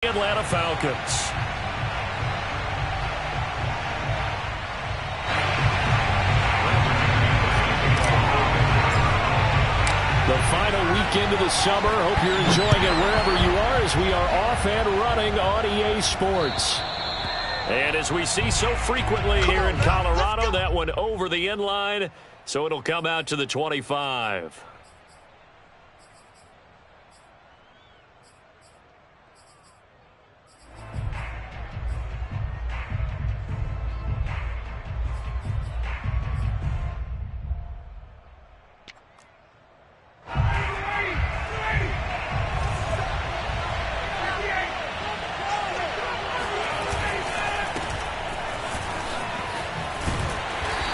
Atlanta Falcons. The final weekend of the summer. Hope you're enjoying it wherever you are as we are off and running on EA Sports. And as we see so frequently here in Colorado, that one over the end line, so it'll come out to the 25.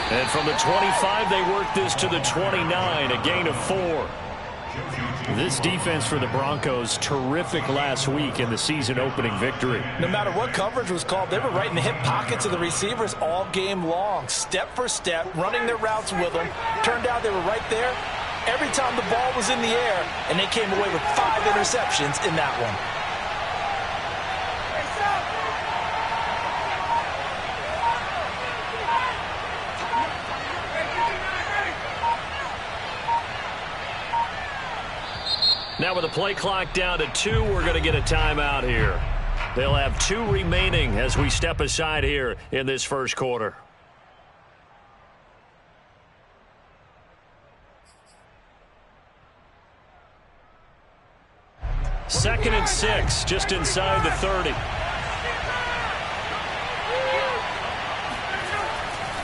And from the 25, they work this to the 29, a gain of 4. This defense for the Broncos, terrific last week in the season-opening victory. No matter what coverage was called, they were right in the hip pockets of the receivers all game long, step for step, running their routes with them. Turned out they were right there every time the ball was in the air, and they came away with 5 interceptions in that one. Now with the play clock down to 2, we're going to get a timeout here. They'll have 2 remaining as we step aside here in this first quarter. Second and 6, just inside the 30.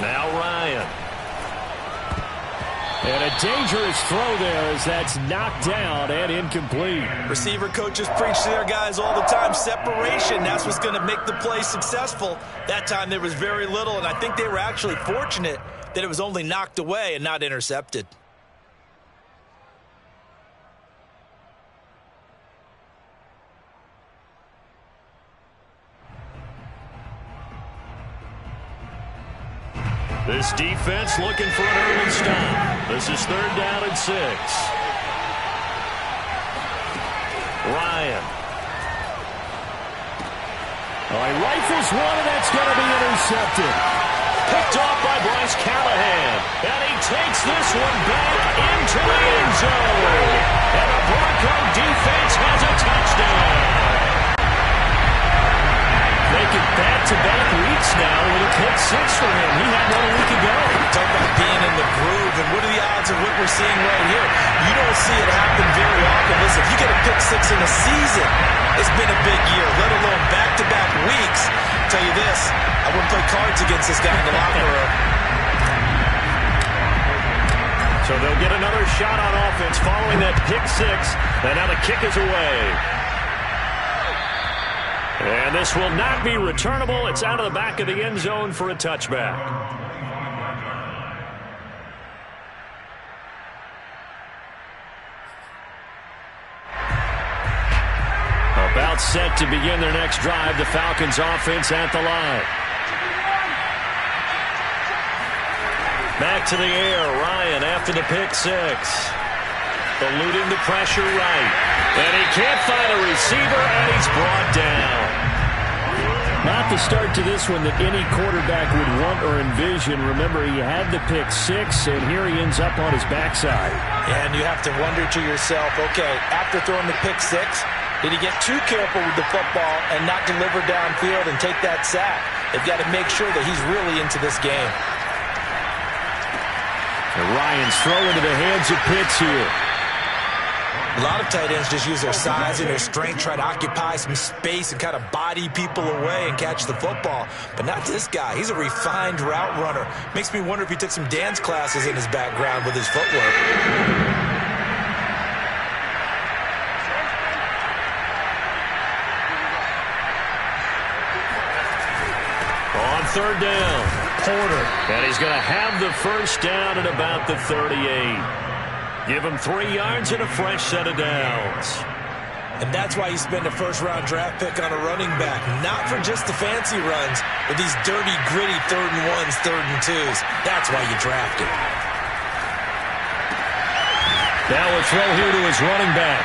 Now Ryan. And a dangerous throw there as that's knocked down and incomplete. Receiver coaches preach to their guys all the time. Separation, that's what's going to make the play successful. That time there was very little, and I think they were actually fortunate that it was only knocked away and not intercepted. This defense looking for an early stop. This is 3rd down and 6. Ryan. Oh, he rifles one, and that's going to be intercepted. Picked off by Bryce Callahan. And he takes this one back into the end zone. And the Bronco defense has a touchdown. Making back-to-back weeks now with a pick 6 for him. He had one a week ago. Talk about being in the groove, and what are the odds of what we're seeing right here? You don't see it happen very often. Listen, if you get a pick 6 in a season, it's been a big year, let alone back-to-back weeks. I'll tell you this, I wouldn't play cards against this guy in the locker room. So they'll get another shot on offense following that pick 6, and now the kick is away. And this will not be returnable. It's out of the back of the end zone for a touchback. About set to begin their next drive. The Falcons offense at the line. Back to the air. Ryan after the pick 6. Eluding the pressure right. And he can't find a receiver, and he's brought down. Not the start to this one that any quarterback would want or envision. Remember, he had the pick 6, and here he ends up on his backside. Yeah, and you have to wonder to yourself, okay, after throwing the pick 6, did he get too careful with the football and not deliver downfield and take that sack? They've got to make sure that he's really into this game. And Ryan's throw into the hands of Pitts here. A lot of tight ends just use their size and their strength, try to occupy some space and kind of body people away and catch the football. But not this guy. He's a refined route runner. Makes me wonder if he took some dance classes in his background with his footwork. On 3rd down, Porter. And he's going to have the first down at about the 38. Give him 3 yards and a fresh set of downs. And that's why you spend a first-round draft pick on a running back. Not for just the fancy runs, but these dirty, gritty 3rd and 1s, 3rd and 2s. That's why you draft him. Now a throw here to his running back.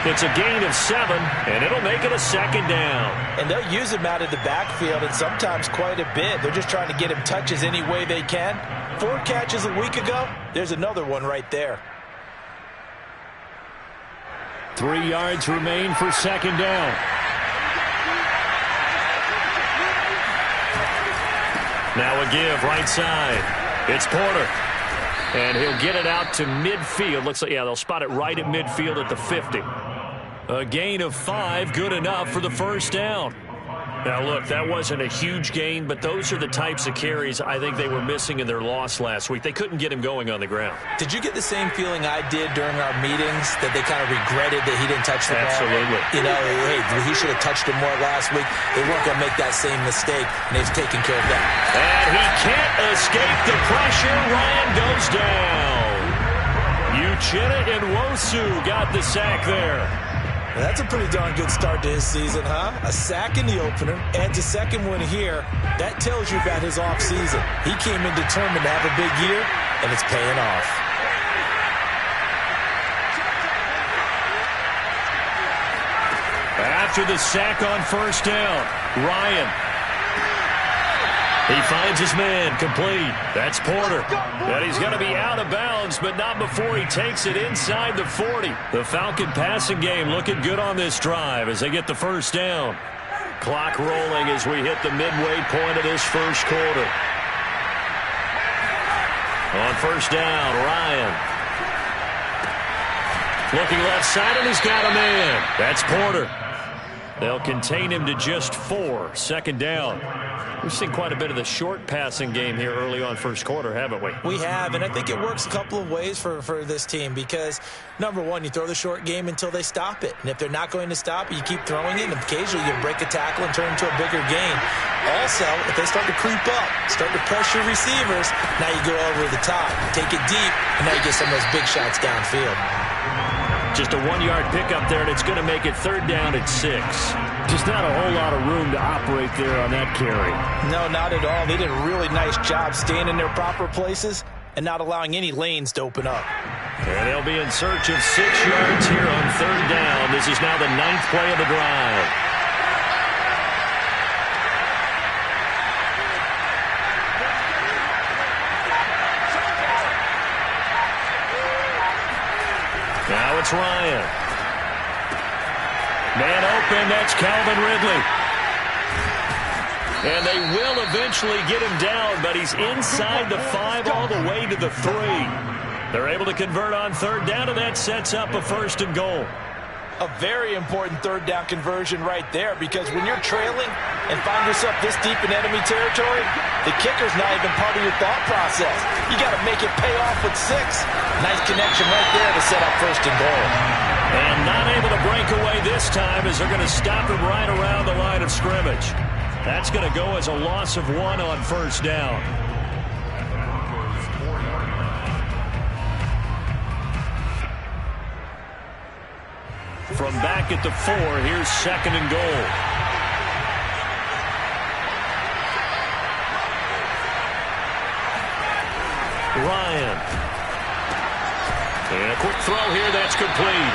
It's a gain of 7, and it'll make it a second down. And they'll use him out of the backfield, and sometimes quite a bit. They're just trying to get him touches any way they can. 4 catches a week ago. There's another one right there. 3 yards remain for second down. Now a give right side. It's Porter. And he'll get it out to midfield. Looks like, yeah, they'll spot it right at midfield at the 50. A gain of 5, good enough for the first down. Now, look, that wasn't a huge gain, but those are the types of carries I think they were missing in their loss last week. They couldn't get him going on the ground. Did you get the same feeling I did during our meetings, that they kind of regretted that he didn't touch the ball? Absolutely. You know, hey, he should have touched him more last week. They weren't going to make that same mistake, and they've taken care of that. And he can't escape the pressure. Ryan goes down. Uchenna and Nwosu got the sack there. That's a pretty darn good start to his season, huh? A sack in the opener, adds a second one here. That tells you about his offseason. He came in determined to have a big year, and it's paying off. After the sack on first down, Ryan. He finds his man, complete. That's Porter. And he's going to be out of bounds, but not before he takes it inside the 40. The Falcon passing game looking good on this drive as they get the first down. Clock rolling as we hit the midway point of this first quarter. On first down, Ryan. Looking left side, and he's got a man. That's Porter. They'll contain him to just 4. Second down. We've seen quite a bit of the short passing game here early on first quarter, haven't we? We have, and I think it works a couple of ways for this team because, number one, you throw the short game until they stop it. And if they're not going to stop it, you keep throwing it, and occasionally you break a tackle and turn into a bigger gain. Also, if they start to creep up, start to pressure receivers, now you go over the top, take it deep, and now you get some of those big shots downfield. Just a 1-yard pickup there, and it's going to make it third down at 6. Just not a whole lot of room to operate there on that carry. No, not at all. They did a really nice job staying in their proper places and not allowing any lanes to open up. And they'll be in search of 6 yards here on third down. This is now the 9th play of the drive. Now it's Ryan. Man open, that's Calvin Ridley. And they will eventually get him down, but he's inside the 5 all the way to the 3. They're able to convert on third down, and that sets up a first and goal. A very important third down conversion right there, because when you're trailing and find yourself this deep in enemy territory, the kicker's not even part of your thought process. You got to make it pay off with 6. Nice connection right there to set up first and goal. And not able to break away this time as they're going to stop him right around the line of scrimmage. That's going to go as a loss of 1 on first down. From back at the 4, here's second and goal. Ryan. And a quick throw here, that's complete.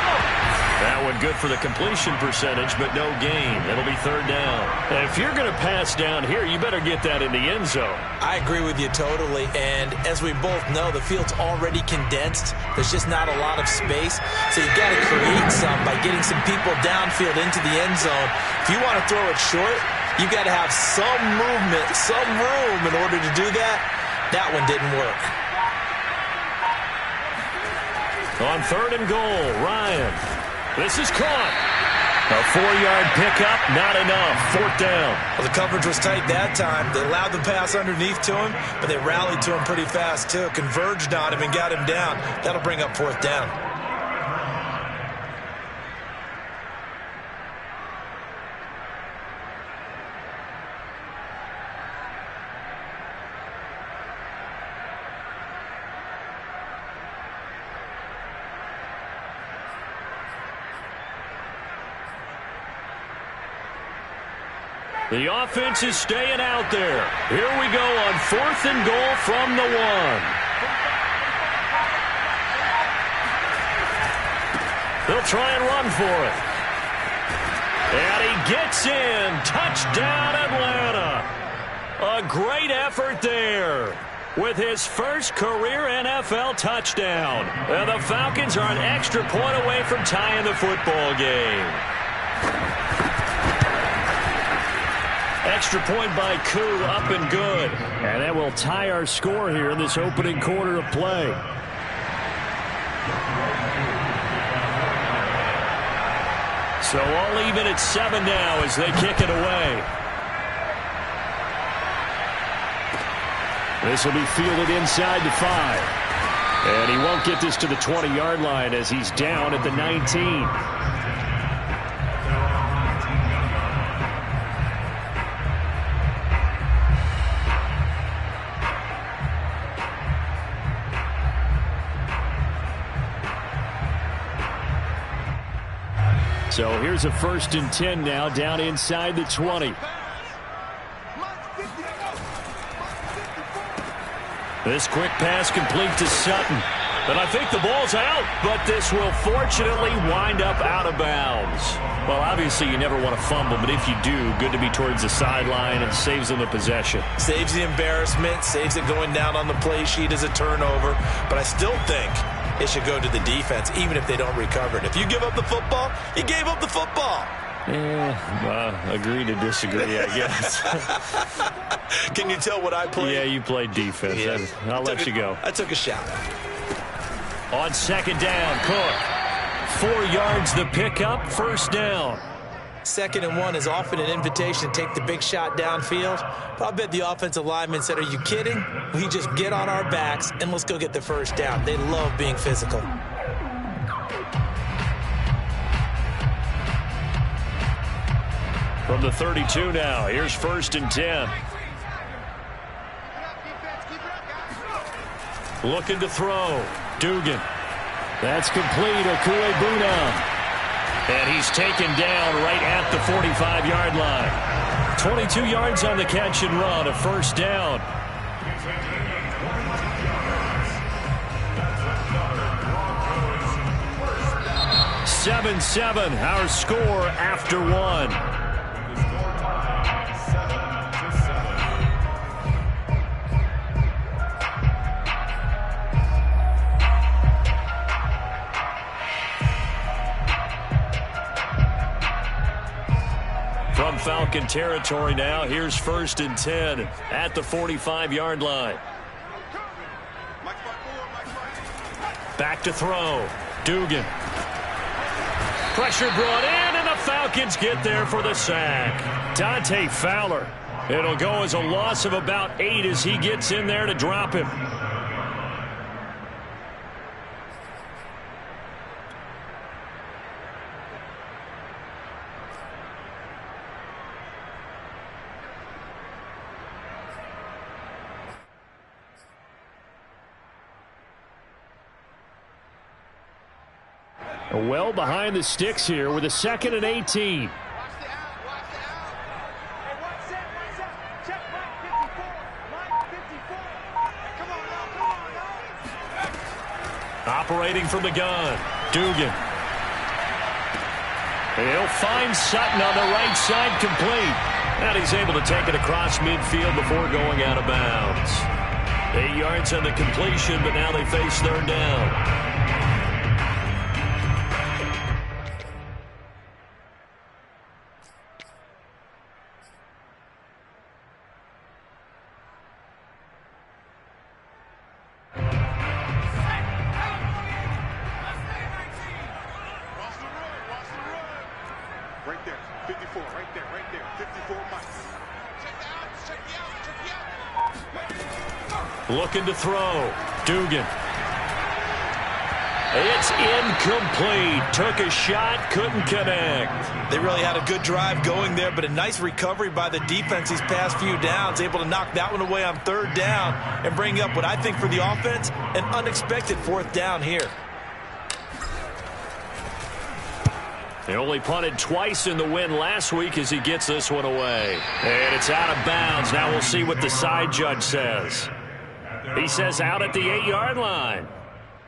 That one good for the completion percentage, but no gain. It'll be third down. And if you're going to pass down here, you better get that in the end zone. I agree with you totally. And as we both know, the field's already condensed. There's just not a lot of space. So you've got to create some by getting some people downfield into the end zone. If you want to throw it short, you've got to have some movement, some room in order to do that. That one didn't work. On third and goal, Ryan. This is caught. A 4-yard pickup, not enough. Fourth down. Well, the coverage was tight that time. They allowed the pass underneath to him, but they rallied to him pretty fast, too. Converged on him and got him down. That'll bring up fourth down. The offense is staying out there. Here we go on fourth and goal from the 1. They'll try and run for it. And he gets in. Touchdown, Atlanta. A great effort there with his first career NFL touchdown. And the Falcons are an extra point away from tying the football game. Extra point by Koo, up and good. And that will tie our score here in this opening quarter of play. So all even at 7 now as they kick it away. This will be fielded inside the 5. And he won't get this to the 20-yard line as he's down at the 19. So here's a 1st and 10 now, down inside the 20. This quick pass complete to Sutton. And I think the ball's out, but this will fortunately wind up out of bounds. Well, obviously you never want to fumble, but if you do, good to be towards the sideline and saves them the possession. Saves the embarrassment, saves it going down on the play sheet as a turnover. But I still think it should go to the defense, even if they don't recover it. If you give up the football, you gave up the football. Agree to disagree, I guess. Can you tell what I played? Yeah, you played defense. Yeah. I'll let you go. I took a shot. On 2nd down, Cook. 4 yards the pickup, 1st down. 2nd and 1 is often an invitation to take the big shot downfield. But I bet the offensive lineman said, are you kidding? We just get on our backs and let's go get the 1st down. They love being physical. From the 32 now, here's 1st and 10. Looking to throw. Dugan. That's complete. Okuebuna. And he's taken down right at the 45-yard line. 22 yards on the catch and run, a 1st down. (7-7) our score after 1. From Falcon territory now, here's 1st and 10 at the 45-yard line. Back to throw. Dugan. Pressure brought in, and the Falcons get there for the sack. Dante Fowler. It'll go as a loss of about 8 as he gets in there to drop him. Well behind the sticks here with a 2nd and 18. Operating from the gun, Dugan. He'll find Sutton on the right side, complete. And he's able to take it across midfield before going out of bounds. 8 yards on the completion, but now they face 3rd down. Looking to throw. Dugan. It's incomplete. Took a shot, couldn't connect. They really had a good drive going there, but a nice recovery by the defense these past few downs. Able to knock that one away on 3rd down and bring up what I think for the offense, an unexpected 4th down here. They only punted twice in the win last week as he gets this one away. And it's out of bounds. Now we'll see what the side judge says. He says out at the 8-yard line.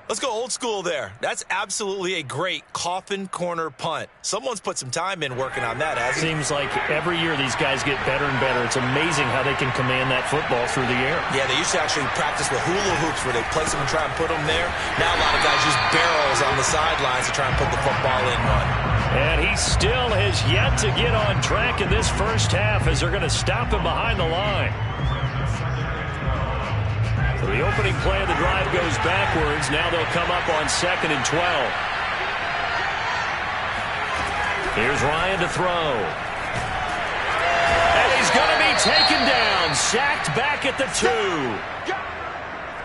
Let's go old school there. That's absolutely a great coffin corner punt. Someone's put some time in working on that, hasn't he? Seems like every year these guys get better and better. It's amazing how they can command that football through the air. Yeah, they used to actually practice with hula hoops where they place them and try and put them there. Now a lot of guys use barrels on the sidelines to try and put the football in one. And he still has yet to get on track in this first half as they're going to stop him behind the line. So the opening play of the drive goes backwards. Now they'll come up on 2nd and 12. Here's Ryan to throw. And he's going to be taken down. Sacked back at the 2.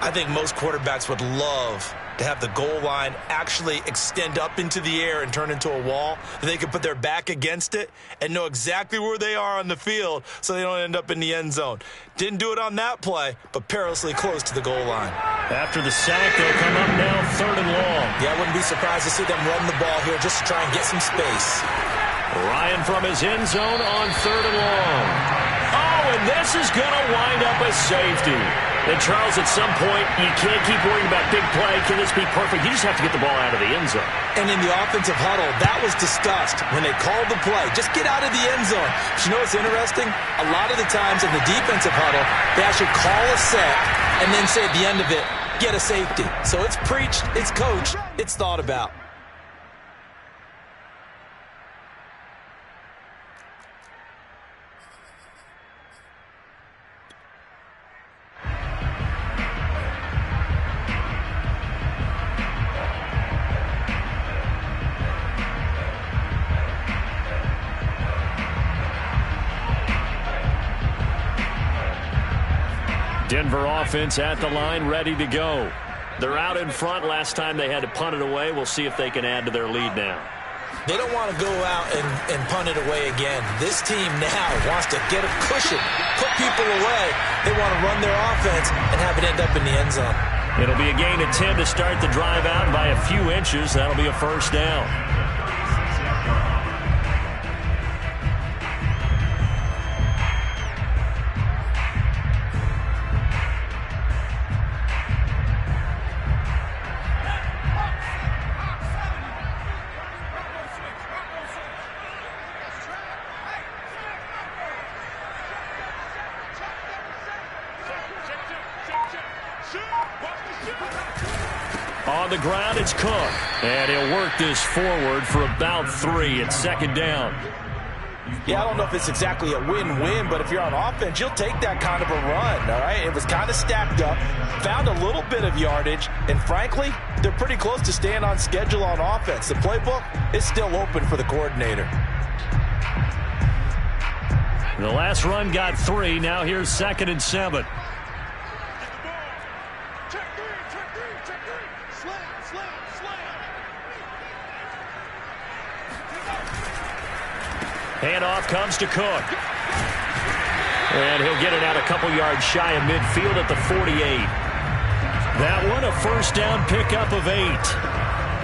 I think most quarterbacks would love to have the goal line actually extend up into the air and turn into a wall. They could put their back against it and know exactly where they are on the field so they don't end up in the end zone. Didn't do it on that play, but perilously close to the goal line. After the sack, they'll come up now 3rd and long. Yeah, I wouldn't be surprised to see them run the ball here just to try and get some space. Ryan from his end zone on 3rd and long. Oh, and this is going to wind up a safety. And, Charles, at some point, you can't keep worrying about big play. Can this be perfect? You just have to get the ball out of the end zone. And in the offensive huddle, that was discussed when they called the play. Just get out of the end zone. But you know what's interesting? A lot of the times in the defensive huddle, they actually call a set and then say at the end of it, get a safety. So it's preached, it's coached, it's thought about. Denver offense at the line, ready to go. They're out in front. Last time they had to punt it away. We'll see if they can add to their lead now. They don't want to go out and punt it away again. This team now wants to get a cushion, put people away. They want to run their offense and have it end up in the end zone. It'll be a gain of 10 to start the drive out, and by a few inches, that'll be a first down. On the ground, it's Cook. And he'll work this forward for about 3 at 2nd down. Yeah, I don't know if it's exactly a win-win, but if you're on offense, you'll take that kind of a run, all right? It was kind of stacked up, found a little bit of yardage, and frankly, they're pretty close to staying on schedule on offense. The playbook is still open for the coordinator. The last run got 3. Now here's 2nd and 7. Handoff comes to Cook. And he'll get it out a couple yards shy of midfield at the 48. That one, a first down pickup of 8.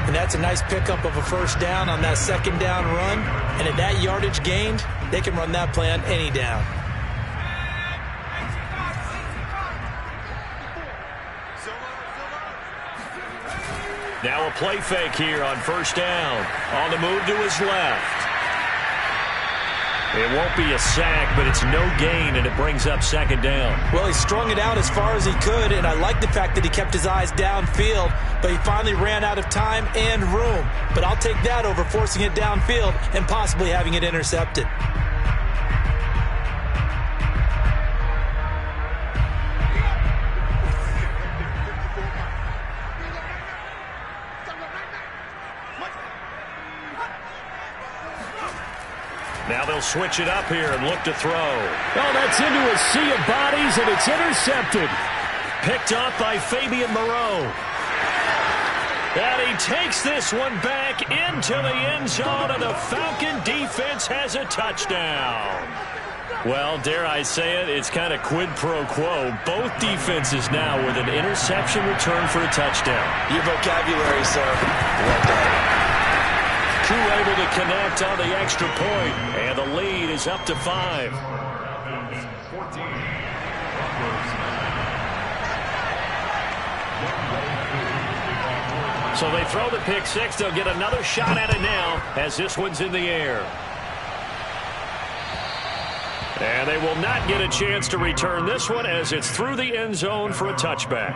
And that's a nice pickup of a first down on that 2nd down run. And at that yardage gained, they can run that play on any down. Now a play fake here on first down. On the move to his left. It won't be a sack, but it's no gain, and it brings up 2nd down. Well, he strung it out as far as he could, and I like the fact that he kept his eyes downfield, but he finally ran out of time and room. But I'll take that over forcing it downfield and possibly having it intercepted. Now they'll switch it up here and look to throw. Oh, that's into a sea of bodies, and it's intercepted. Picked up by Fabian Moreau. And he takes this one back into the end zone, and the Falcon defense has a touchdown. Well, dare I say it, it's kind of quid pro quo. Both defenses now with an interception return for a touchdown. Your vocabulary, sir. Well done. Crew able to connect on the extra point, and the lead is up to 5. So they throw the pick six. They'll get another shot at it now as this one's in the air. And they will not get a chance to return this one as it's through the end zone for a touchback.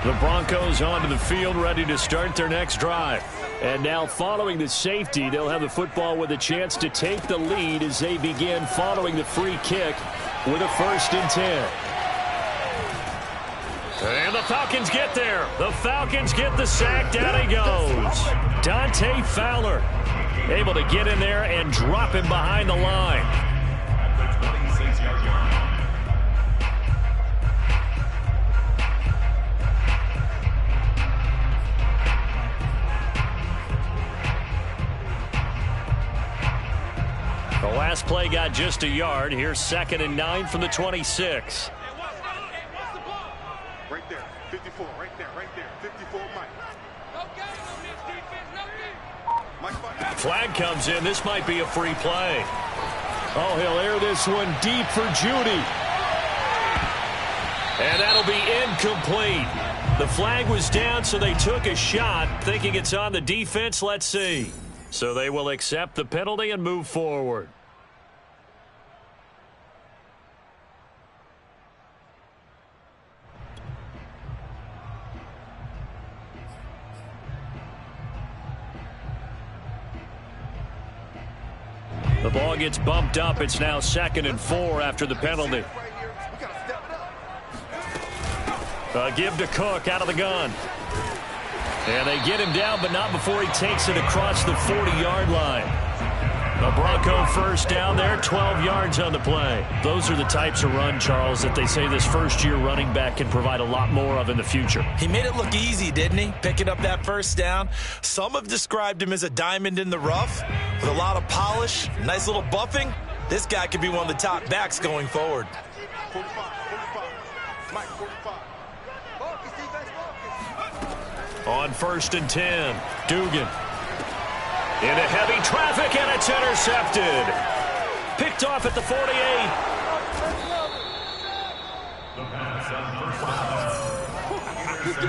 The Broncos onto the field, ready to start their next drive. And now following the safety, they'll have the football with a chance to take the lead as they begin following the free kick with a 1st and 10. And the Falcons get there. The Falcons get the sack. Down he goes. Dante Fowler able to get in there and drop him behind the line. The last play got just a yard. Here's 2nd and 9 from the 26. Right there, 54, right there, 54, Mike. Flag comes in. This might be a free play. Oh, he'll air this one deep for Judy. And that'll be incomplete. The flag was down, so they took a shot, thinking it's on the defense. Let's see. So they will accept the penalty and move forward. The ball gets bumped up. It's now 2nd and 4 after the penalty. Give to Cook out of the gun. And they get him down, but not before he takes it across the 40-yard line. A Bronco 1st down there, 12 yards on the play. Those are the types of run, Charles, that they say this first-year running back can provide a lot more of in the future. He made it look easy, didn't he? Picking up that 1st down. Some have described him as a diamond in the rough with a lot of polish, nice little buffing. This guy could be one of the top backs going forward. 45, Mike, 45. On 1st and 10, Dugan. Into heavy traffic, and it's intercepted. Picked off at the 48.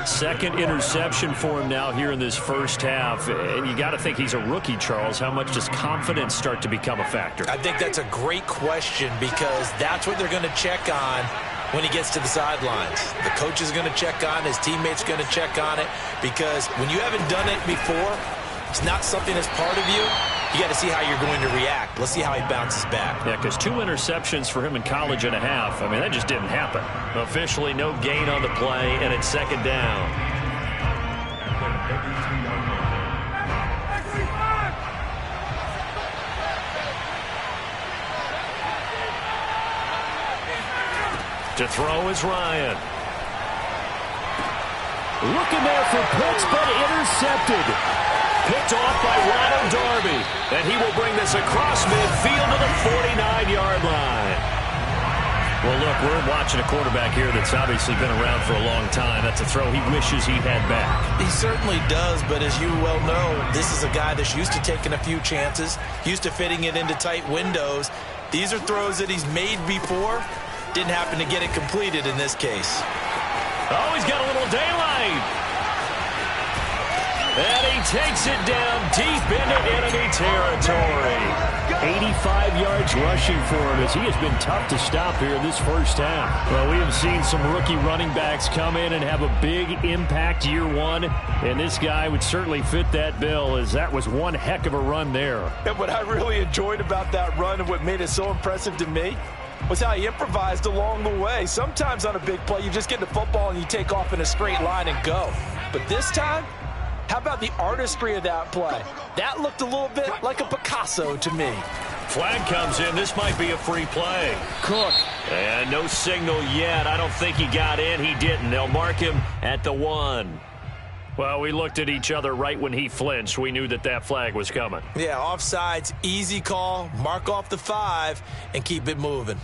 Second interception for him now here in this first half. And you got to think he's a rookie, Charles. How much does confidence start to become a factor? I think that's a great question because that's what they're going to check on when he gets to the sidelines. The coach is going to check on, his teammates going to check on it, because when you haven't done it before, it's not something that's part of you. You got to see how you're going to react. Let's see how he bounces back. Yeah, because 2 interceptions for him in college and a half. I mean, that just didn't happen. Officially, no gain on the play, and it's 2nd down. To throw is Ryan. Looking there for Pitts, but intercepted. Picked off by Ronald Darby. And he will bring this across midfield to the 49-yard line. Well, look, we're watching a quarterback here that's obviously been around for a long time. That's a throw he wishes he had back. He certainly does, but as you well know, this is a guy that's used to taking a few chances, used to fitting it into tight windows. These are throws that he's made before. Didn't happen to get it completed in this case. Oh, he's got a little daylight. And he takes it down deep into enemy territory. 85 yards rushing for him as he has been tough to stop here in this first half. Well, we have seen some rookie running backs come in and have a big impact year one. And this guy would certainly fit that bill, as that was one heck of a run there. And what I really enjoyed about that run and what made it so impressive to me was how he improvised along the way. Sometimes on a big play, you just get the football and you take off in a straight line and go. But this time, how about the artistry of that play? That looked a little bit like a Picasso to me. Flag comes in. This might be a free play. Cook. And no signal yet. I don't think he got in. He didn't. They'll mark him at the 1. Well, we looked at each other right when he flinched. We knew that that flag was coming. Yeah, offsides, easy call, mark off the 5, and keep it moving.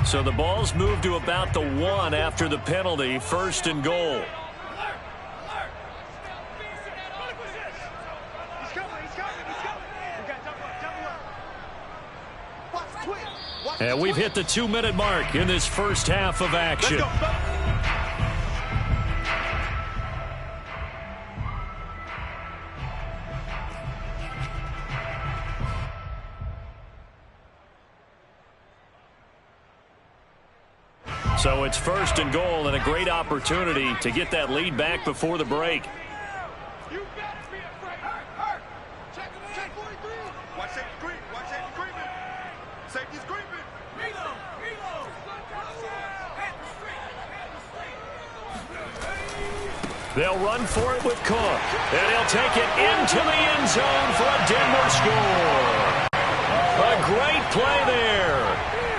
So the ball's moved to about the 1 after the penalty, 1st and goal. And we've hit the 2-minute mark in this first half of action. So it's 1st and goal and a great opportunity to get that lead back before the break. They'll run for it with Cook, and he'll take it into the end zone for a Denver score. A great play there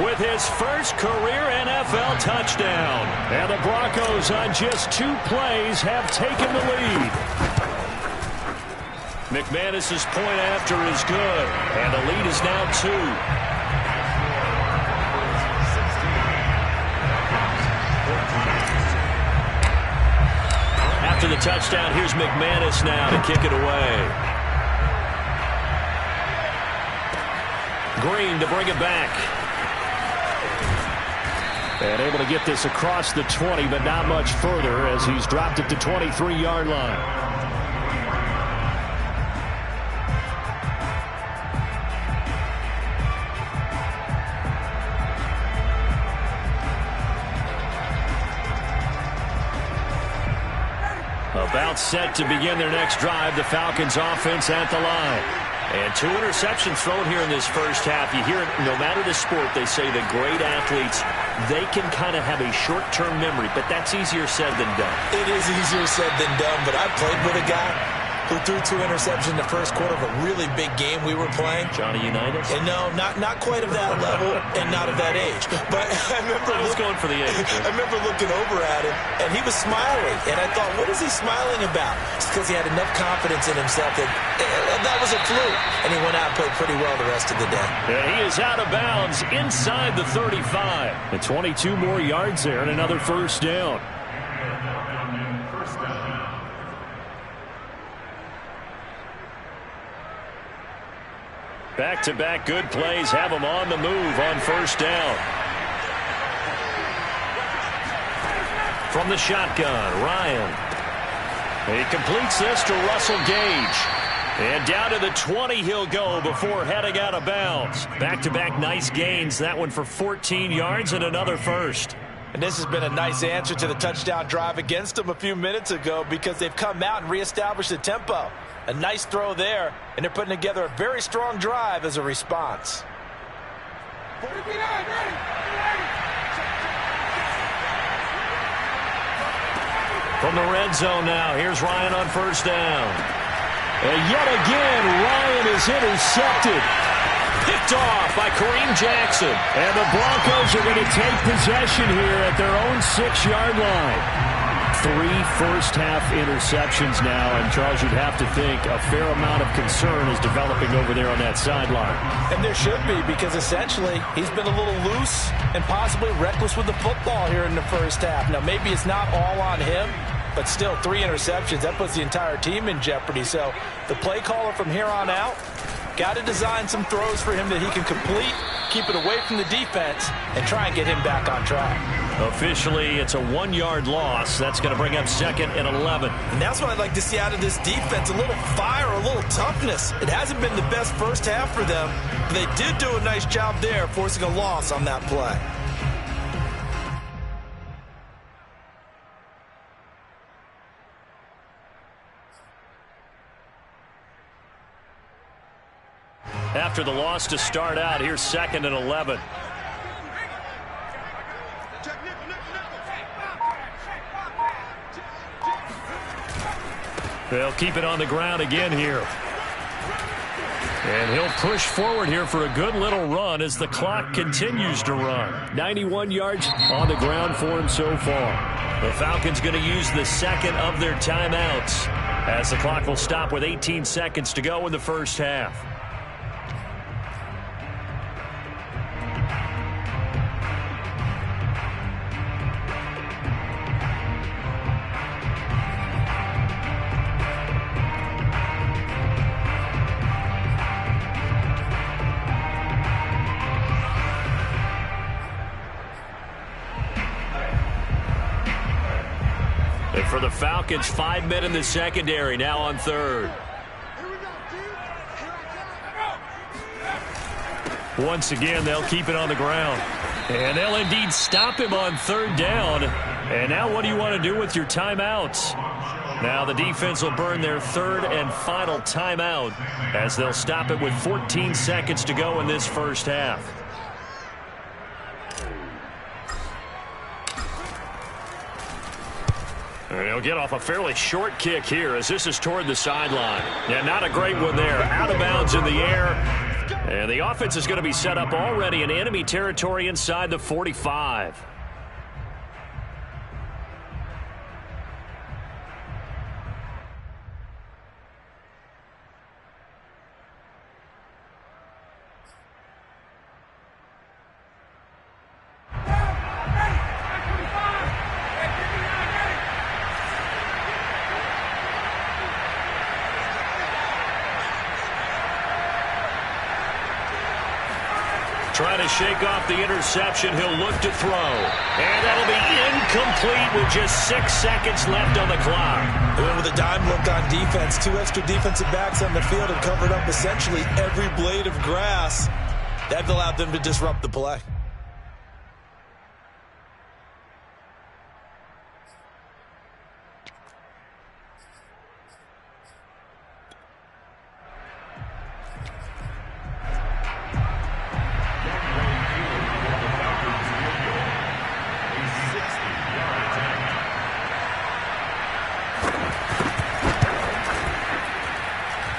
with his first career NFL touchdown. And the Broncos on just 2 plays have taken the lead. McManus's point after is good, and the lead is now 2. After the touchdown, here's McManus now to kick it away. Green to bring it back. And able to get this across the 20, but not much further as he's dropped it to 23-yard line. About set to begin their next drive, the Falcons offense at the line. And 2 interceptions thrown here in this first half. You hear it, no matter the sport, they say that great athletes, they can kind of have a short-term memory, but that's easier said than done. It is easier said than done, but I played with a guy who threw 2 interceptions in the first quarter of a really big game we were playing. Johnny Unitas? And no, not quite of that level and not of that age. But I remember I was going for the age. I remember looking over at him, and he was smiling. And I thought, what is he smiling about? It's because he had enough confidence in himself that that was a fluke. And he went out and played pretty well the rest of the day. And he is out of bounds inside the 35. And 22 more yards there and another first down. Back-to-back good plays have them on the move on first down. From the shotgun, Ryan. He completes this to Russell Gage. And down to the 20 he'll go before heading out of bounds. Back-to-back nice gains. That one for 14 yards and another first. And this has been a nice answer to the touchdown drive against them a few minutes ago because they've come out and reestablished the tempo. A nice throw there, and they're putting together a very strong drive as a response. From the red zone now, here's Ryan on first down. And yet again, Ryan is intercepted. Picked off by Kareem Jackson. And the Broncos are going to take possession here at their own 6-yard line. 3 first-half interceptions now, and Charles, you'd have to think a fair amount of concern is developing over there on that sideline. And there should be, because essentially he's been a little loose and possibly reckless with the football here in the first half. Now, maybe it's not all on him, but still 3 interceptions. That puts the entire team in jeopardy. So the play caller from here on out got to design some throws for him that he can complete, keep it away from the defense, and try and get him back on track. Officially, it's a 1-yard loss. That's going to bring up 2nd and 11. And that's what I'd like to see out of this defense, a little fire, a little toughness. It hasn't been the best first half for them, but they did do a nice job there, forcing a loss on that play. After the loss to start out, here's 2nd and 11. They'll keep it on the ground again here. And he'll push forward here for a good little run as the clock continues to run. 91 yards on the ground for him so far. The Falcons going to use the 2nd of their timeouts as the clock will stop with 18 seconds to go in the first half. And for the Falcons, 5 men in the secondary, now on third. Once again, they'll keep it on the ground. And they'll indeed stop him on third down. And now what do you want to do with your timeouts? Now the defense will burn their third and final timeout as they'll stop it with 14 seconds to go in this first half. And he'll get off a fairly short kick here as this is toward the sideline. Yeah, not a great one there. Out of bounds in the air. And the offense is going to be set up already in enemy territory inside the 45. Trying to shake off the interception. He'll look to throw. And that'll be incomplete with just 6 seconds left on the clock. They went with a dime look on defense. 2 extra defensive backs on the field and covered up essentially every blade of grass. That allowed them to disrupt the play.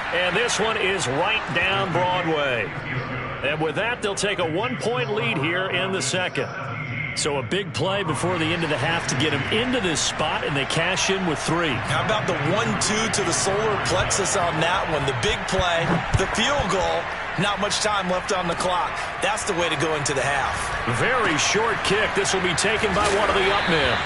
And this one is right down Broadway. And with that, they'll take a 1-point lead here in the second. So a big play before the end of the half to get them into this spot, and they cash in with 3. How about the 1-2 to the solar plexus on that one? The big play, the field goal, not much time left on the clock. That's the way to go into the half. Very short kick. This will be taken by one of the up men.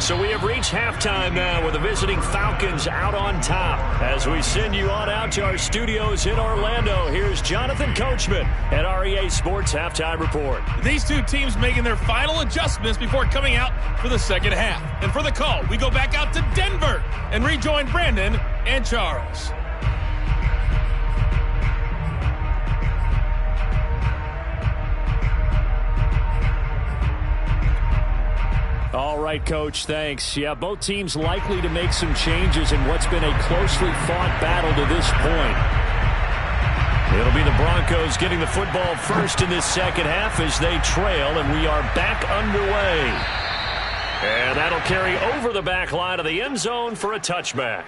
So we have reached halftime now with the visiting Falcons out on top. As we send you on out to our studios in Orlando, here's Jonathan Coachman at REA Sports Halftime Report. These two teams making their final adjustments before coming out for the second half. And for the call, we go back out to Denver and rejoin Brandon and Charles. All right, Coach, thanks. Yeah, both teams likely to make some changes in what's been a closely fought battle to this point. It'll be the Broncos getting the football first in this second half as they trail, and we are back underway. And that'll carry over the back line of the end zone for a touchback.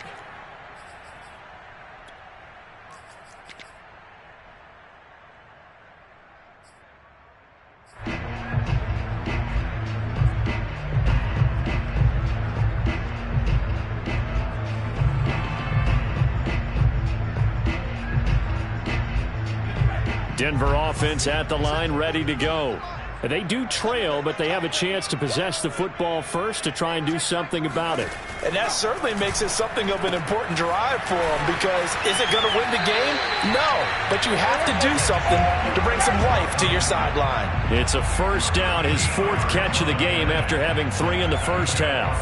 Denver offense at the line, ready to go. They do trail, but they have a chance to possess the football first to try and do something about it. And that certainly makes it something of an important drive for them, because is it going to win the game? No, but you have to do something to bring some life to your sideline. It's a first down, his 4th catch of the game after having 3 in the first half.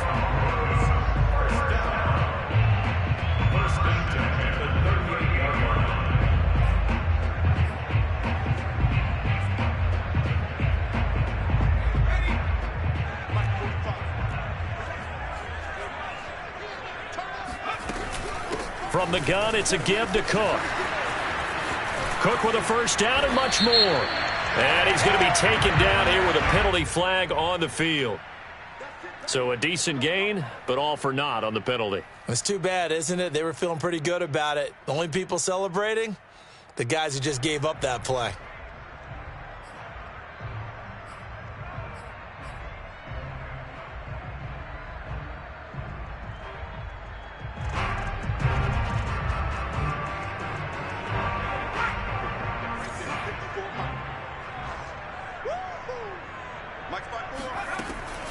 From the gun, it's a give to Cook. Cook with a first down and much more. And he's going to be taken down here with a penalty flag on the field. So a decent gain, but all for naught on the penalty. It's too bad, isn't it? They were feeling pretty good about it. The only people celebrating, the guys who just gave up that play.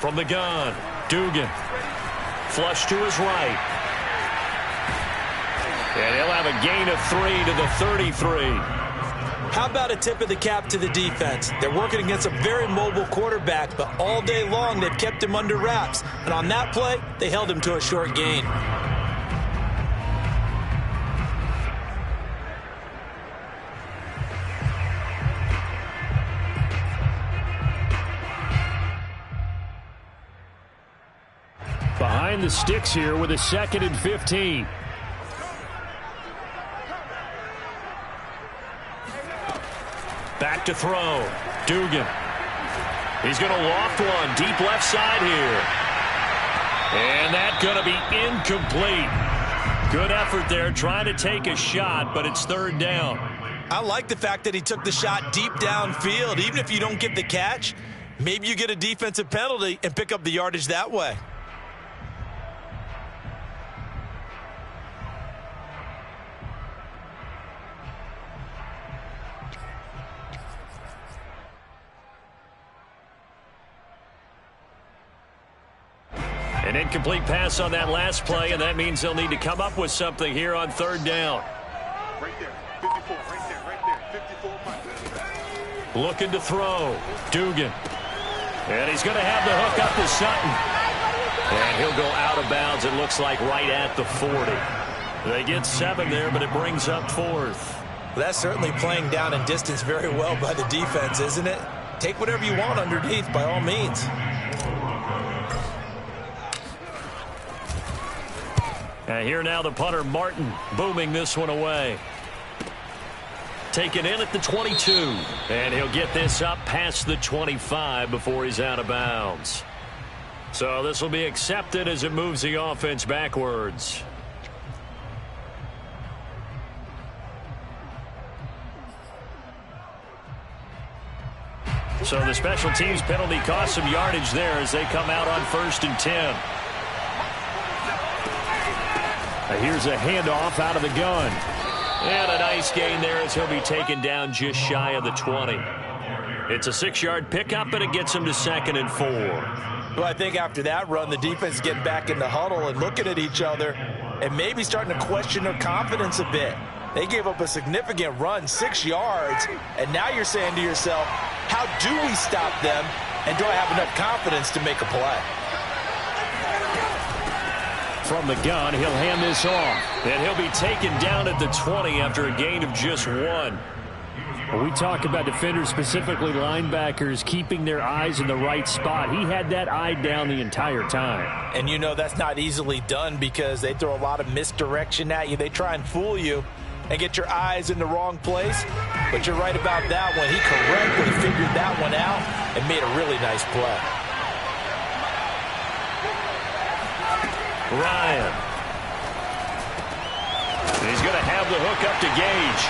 From the gun, Dugan. Flush to his right. And he'll have a gain of 3 to the 33. How about a tip of the cap to the defense? They're working against a very mobile quarterback, but all day long they've kept him under wraps. And on that play, they held him to a short gain. Behind the sticks here with a 2nd and 15. Back to throw. Dugan. He's going to loft one deep left side here. And that's going to be incomplete. Good effort there trying to take a shot, but it's 3rd down. I like the fact that he took the shot deep downfield. Even if you don't get the catch, maybe you get a defensive penalty and pick up the yardage that way. An incomplete pass on that last play, and that means they'll need to come up with something here on 3rd down. Right there, 54, right there, 54. Looking to throw. Dugan. And he's going to have the hook up to Sutton. And he'll go out of bounds, it looks like, right at the 40. They get 7 there, but it brings up 4th. That's certainly playing down and distance very well by the defense, isn't it? Take whatever you want underneath, by all means. Here now the punter, Martin, booming this one away. Taken in at the 22. And he'll get this up past the 25 before he's out of bounds. So this will be accepted as it moves the offense backwards. So the special teams penalty cost some yardage there as they come out on 1st and 10. Here's a handoff out of the gun. And a nice gain there as he'll be taken down just shy of the 20. It's a 6-yard pickup, and it gets him to 2nd and 4. Well, I think after that run, the defense is getting back in the huddle and looking at each other and maybe starting to question their confidence a bit. They gave up a significant run, 6 yards, and now you're saying to yourself, how do we stop them, and do I have enough confidence to make a play? From the gun, he'll hand this off. And he'll be taken down at the 20 after a gain of just 1. When we talk about defenders, specifically linebackers, keeping their eyes in the right spot, he had that eye down the entire time. And you know that's not easily done because they throw a lot of misdirection at you. They try and fool you and get your eyes in the wrong place. But you're right about that one. He correctly figured that one out and made a really nice play. Ryan. He's going to have the hook up to Gage.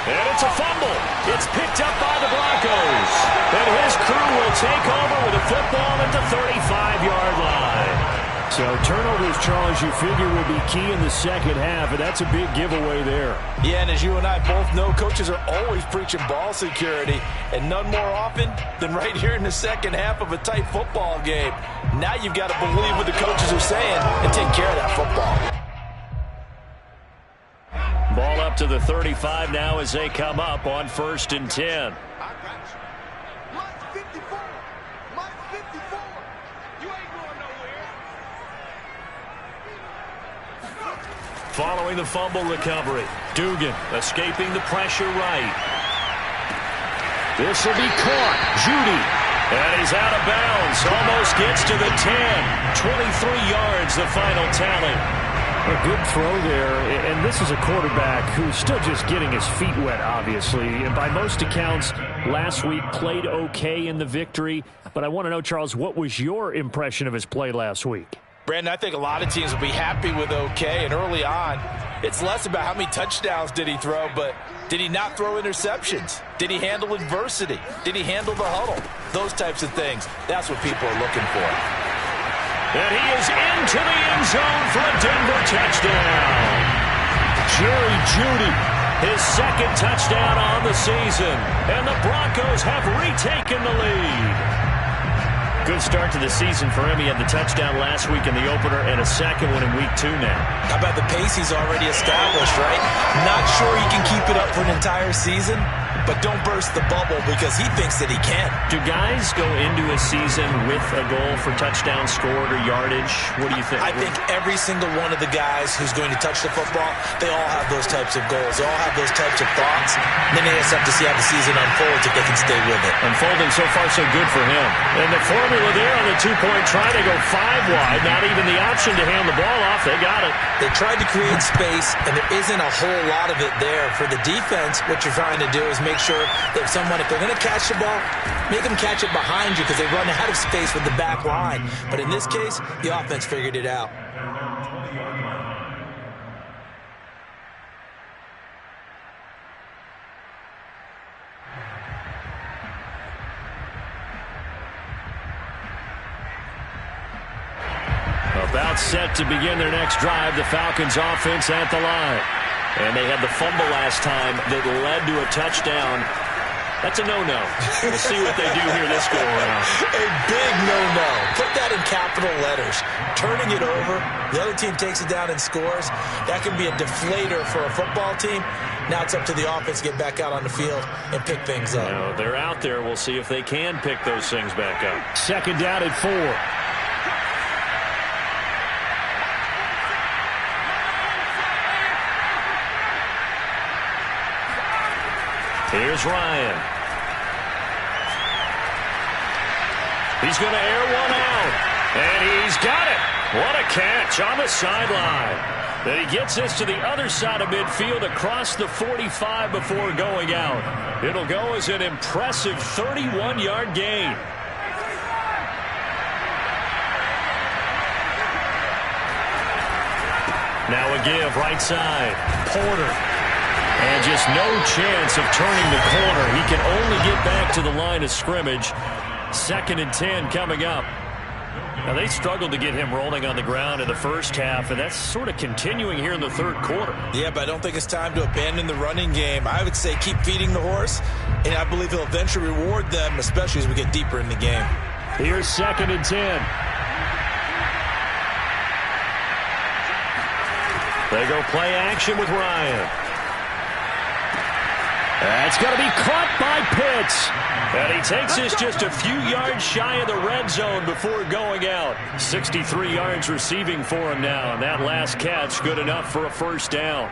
And it's a fumble. It's picked up by the Broncos. And his crew will take over with a football at the 35-yard line. So turnovers, Charles, you figure will be key in the second half, and that's a big giveaway there. Yeah, and as you and I both know, coaches are always preaching ball security, and none more often than right here in the second half of a tight football game. Now you've got to believe what the coaches are saying and take care of that football. Ball up to the 35 now as they come up on 1st and 10. Following the fumble recovery, Dugan escaping the pressure right. This will be caught. Judy. And he's out of bounds. Almost gets to the 10. 23 yards, the final tally. A good throw there, and this is a quarterback who's still just getting his feet wet, obviously. And by most accounts, last week played okay in the victory. But I want to know, Charles, what was your impression of his play last week? Brandon, I think a lot of teams will be happy with okay, and early on, it's less about how many touchdowns did he throw, but did he not throw interceptions? Did he handle adversity? Did he handle the huddle? Those types of things. That's what people are looking for. And he is into the end zone for a Denver touchdown. Jerry Jeudy, his 2nd touchdown on the season, and the Broncos have retaken the lead. Good start to the season for him. He had the touchdown last week in the opener and a 2nd one in week 2 now. How about the pace he's already established, right? Not sure he can keep it up for an entire season, but don't burst the bubble because he thinks that he can. Do guys go into a season with a goal for touchdown scored or yardage? What do you think? I think every single one of the guys who's going to touch the football, they all have those types of goals. They all have those types of thoughts. And then they just have to see how the season unfolds if they can stay with it. Unfolding so far so good for him. And the formula there on the two-point try, they go 5 wide. Not even the option to hand the ball off. They got it. They tried to create space, and there isn't a whole lot of it there. For the defense, what you're trying to do is make sure that if they're going to catch the ball, make them catch it behind you because they run out of space with the back line. But in this case, the offense figured it out. About set to begin their next drive, the Falcons offense at the line. And they had the fumble last time that led to a touchdown. That's a no-no. We'll see what they do here this go-around. A big no-no. Put that in capital letters. Turning it over, the other team takes it down and scores. That can be a deflator for a football team. Now it's up to the offense to get back out on the field and pick things up. No, they're out there. We'll see if they can pick those things back up. Second down at 4. Here's Ryan. He's going to air one out. And he's got it. What a catch on the sideline. Then he gets this to the other side of midfield across the 45 before going out. It'll go as an impressive 31-yard gain. Now a give right side. Porter. And just no chance of turning the corner. He can only get back to the line of scrimmage. 2nd and 10 coming up. Now, they struggled to get him rolling on the ground in the first half, and that's sort of continuing here in the third quarter. Yeah, but I don't think it's time to abandon the running game. I would say keep feeding the horse, and I believe he'll eventually reward them, especially as we get deeper in the game. Here's 2nd and 10. They go play action with Ryan. That's going to be caught by Pitts. And he takes this just a few yards shy of the red zone before going out. 63 yards receiving for him now. And that last catch good enough for a first down.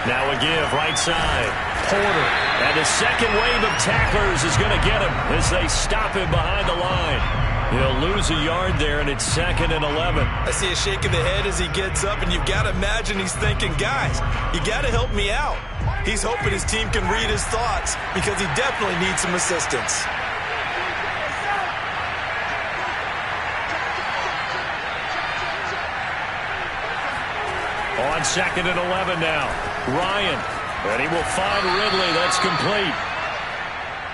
Now a give right side. Porter. And the second wave of tacklers is going to get him as they stop him behind the line. He'll lose a yard there, and it's 2nd and 11. I see a shake of the head as he gets up, and you've got to imagine he's thinking, guys, you got to help me out. He's hoping his team can read his thoughts because he definitely needs some assistance. On 2nd and 11 now. Ryan. And he will find Ridley. That's complete.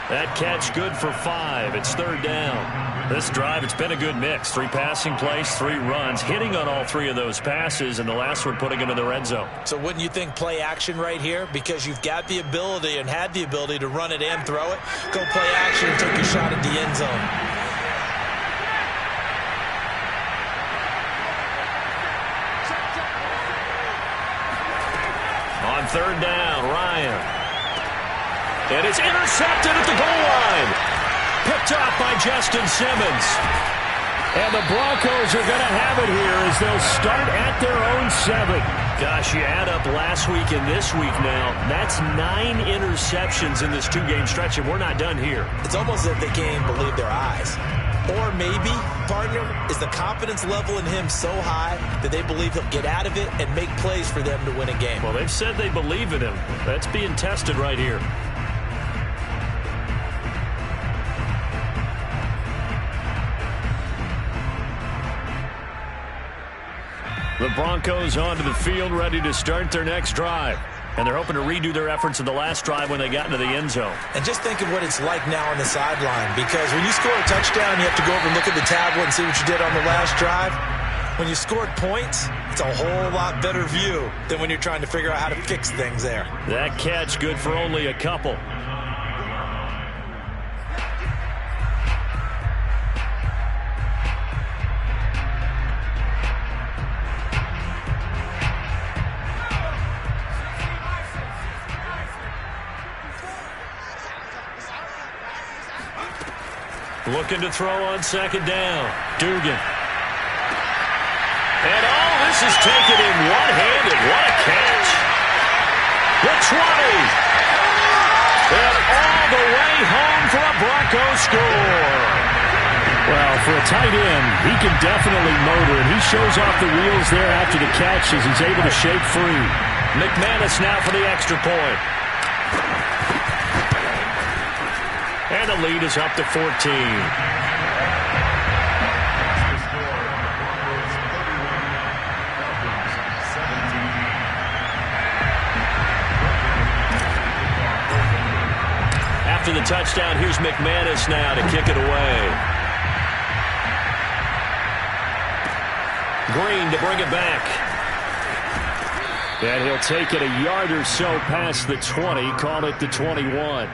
That catch good for 5. It's 3rd down. This drive, it's been a good mix. 3 passing plays, 3 runs, hitting on all 3 of those passes, and the last one putting him in the red zone. So wouldn't you think play action right here? Because you've got the ability and had the ability to run it and throw it. Go play action and take your shot at the end zone. On 3rd down, Ryan. And it's intercepted at the goal line. Picked off by Justin Simmons. And the Broncos are going to have it here as they'll start at their own 7. Gosh, you add up last week and this week now. That's 9 interceptions in this 2-game stretch, and we're not done here. It's almost as if they can't even believe their eyes. Or maybe, partner, is the confidence level in him so high that they believe he'll get out of it and make plays for them to win a game. Well, they've said they believe in him. That's being tested right here. The Broncos onto the field, ready to start their next drive. And they're hoping to redo their efforts in the last drive when they got into the end zone. And just think of what it's like now on the sideline. Because when you score a touchdown, you have to go over and look at the tablet and see what you did on the last drive. When you scored points, it's a whole lot better view than when you're trying to figure out how to fix things there. That catch good for only a couple. Looking to throw on second down. Dugan. And all this is taken in one-handed. What a catch. The 20. And all the way home for a Broncos score. Well, for a tight end, he can definitely motor it. He shows off the wheels there after the catch as he's able to shake free. McManus now for the extra point. And the lead is up to 14. After the touchdown, here's McManus now to kick it away. Green to bring it back. And he'll take it a yard or so past the 20, call it the 21.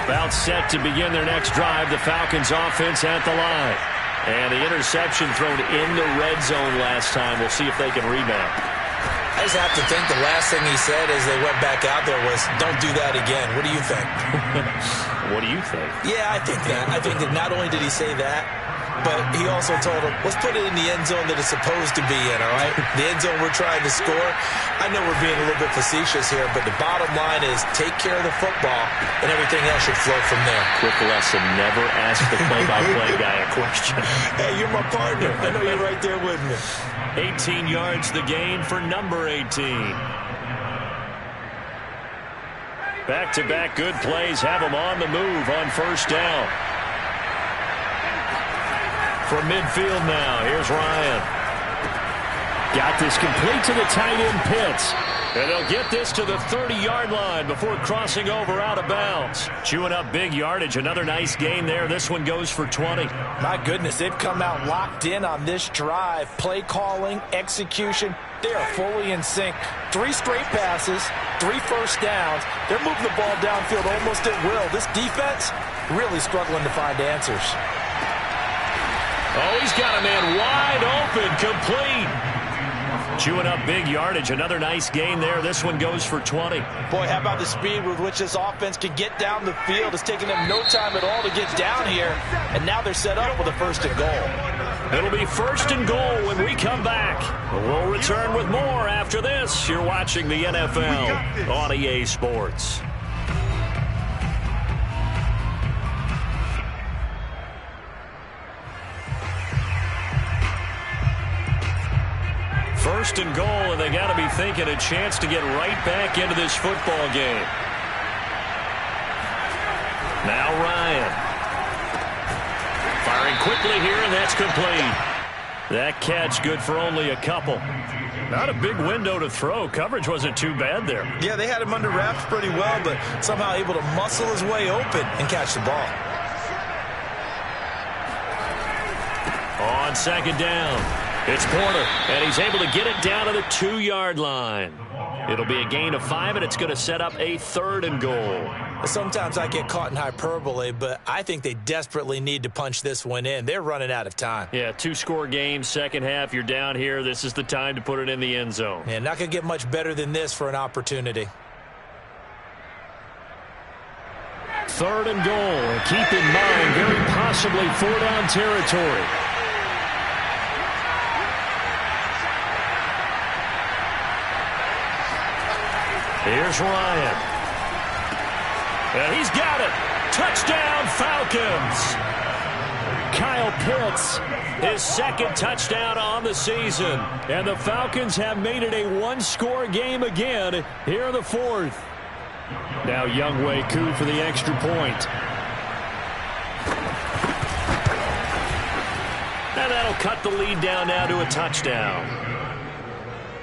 About set to begin their next drive, the Falcons offense at the line. And the interception thrown in the red zone last time. We'll see if they can rebound. I just have to think the last thing he said as they went back out there was, don't do that again. What do you think? What do you think? Yeah, I think that. I think that not only did he say that, but he also told him, let's put it in the end zone that it's supposed to be in, all right? The end zone we're trying to score. I know we're being a little bit facetious here, but the bottom line is take care of the football, and everything else should flow from there. Quick lesson, never ask the play-by-play guy a question. Hey, you're my partner. I know you're right there with me. 18 yards the gain for number 18. Back-to-back good plays have him on the move on first down. From midfield now, here's Ryan. Got this complete to the tight end Pitts. And they'll get this to the 30-yard line before crossing over out of bounds. Chewing up big yardage. Another nice gain there. This one goes for 20. My goodness, they've come out locked in on this drive. Play calling, execution, they are fully in sync. 3 straight passes, 3 first downs. They're moving the ball downfield almost at will. This defense really struggling to find answers. Oh, he's got a man wide open, complete. Chewing up big yardage. Another nice gain there. This one goes for 20. Boy, how about the speed with which this offense can get down the field? It's taken them no time at all to get down here, and now they're set up with a first and goal. It'll be first and goal when we come back. We'll return with more after this. You're watching the NFL on EA Sports. First and goal, and they got to be thinking a chance to get right back into this football game. Now Ryan. Firing quickly here, and that's complete. That catch good for only a couple. Not a big window to throw. Coverage wasn't too bad there. Yeah, they had him under wraps pretty well, but somehow able to muscle his way open and catch the ball. On second down. It's Porter, and he's able to get it down to the 2-yard line. It'll be a gain of 5, and it's going to set up a 3rd and goal. Sometimes I get caught in hyperbole, but I think they desperately need to punch this one in. They're running out of time. Yeah, 2-score game, second half. You're down here. This is the time to put it in the end zone. Yeah, not going to get much better than this for an opportunity. 3rd and goal. And keep in mind, very possibly 4-down territory. Here's Ryan. And he's got it. Touchdown, Falcons. Kyle Pitts. His 2nd touchdown on the season. And the Falcons have made it a 1-score game again here in the 4th. Now WK2 for the extra point. And that'll cut the lead down now to a touchdown.